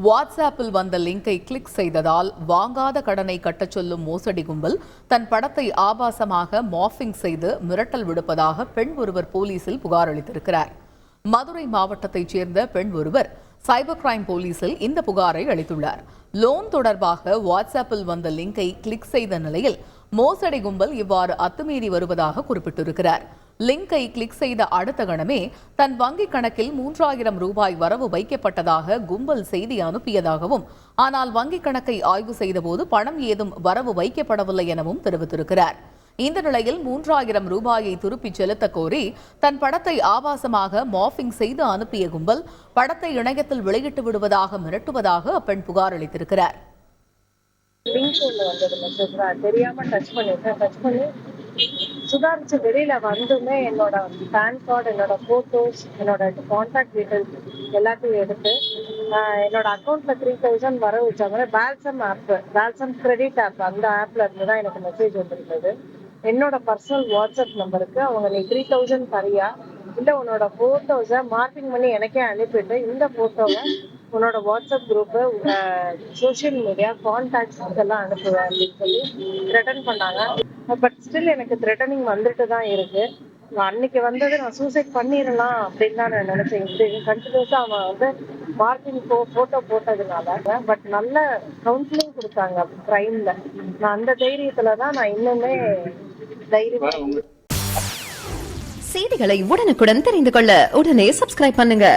வாட்ஸ்ஆப்பில் வந்த லிங்கை கிளிக் செய்ததால் வாங்காத கடனை கட்டச் சொல்லும் மோசடி கும்பல் தன் படத்தை ஆபாசமாக மார்பிங் செய்து மிரட்டல் விடுப்பதாக பெண் ஒருவர் போலீசில் புகார் அளித்திருக்கிறார். மதுரை மாவட்டத்தைச் சேர்ந்த பெண் ஒருவர் சைபர் கிரைம் போலீசில் இந்த புகாரை அளித்துள்ளார். லோன் தொடர்பாக வாட்ஸ்ஆப்பில் வந்த லிங்கை கிளிக் செய்த நிலையில் மோசடி கும்பல் இவ்வாறு அத்துமீறி வருவதாக குறிப்பிட்டிருக்கிறார். லிங்கை கிளிக் செய்த அடுத்த கணமே தன் வங்கிக் கணக்கில் 3000 ரூபாய் வரவு வைக்கப்பட்டதாக கும்பல் செய்தி அனுப்பியதாகவும், ஆனால் வங்கிக் கணக்கை ஆய்வு செய்தபோது பணம் ஏதும் வரவு வைக்கப்படவில்லை எனவும் தெரிவித்திருக்கிறார். இந்த நிலையில் 3000 ரூபாயை திருப்பிச் செலுத்த கோரி தன் படத்தை ஆபாசமாக மார்பிங் செய்து அனுப்பிய கும்பல் படத்தை இணையத்தில் வெளியிட்டு விடுவதாக மிரட்டுவதாக அப்பெண் புகார் அளித்திருக்கிறார். தெரியாம டச் பண்ணி சுதாரிச்சு வெளியில வந்துமே என்னோட பேன் கார்டு, என்னோட போட்டோஸ், என்னோட கான்டாக்ட் டீடைல்ஸ் எல்லாத்தையும் எடுத்து என்னோட அக்கௌண்ட்ல 3000 வர வச்சாங்க. வேல்சம் கிரெடிட் ஆப், அந்த ஆப்ல இருந்து தான் எனக்கு மெசேஜ் வந்திருந்தது. என்னோட பர்சனல் வாட்ஸ்அப் நம்பருக்கு அவங்க நீ 3000 தரியா இல்ல உன்னோட போட்டோஸை மார்க்கிங் பண்ணி எனக்கே அனுப்பிட்டு இந்த போட்டோவை உன்னோட WhatsApp group, social media contacts இதெல்லாம் அனுப்புவேன் அப்படின்னு சொல்லி த்ரெட்டன் பண்ணாங்க. பட் ஸ்டில் எனக்கு த்ரெட்டனிங் வந்துட்டு தான் இருக்கு. அன்னைக்கு வந்தது நான் சூசைட் பண்ணிடலாம் அப்படின்னு தான் நான் நினைச்சேன். கண்டினியூஸா அவன் வந்து மார்க்கிங் போட்டோ போட்டதுனால. பட் நல்ல கவுன்சிலிங் கொடுத்தாங்க கிரைம்ல. நான் அந்த தைரியத்துல தான் நான் இன்னுமே தைரியமா. செய்திகளை உடனுக்குடன் தெரிந்து கொள்ள உடனே சப்ஸ்கிரைப் பண்ணுங்க.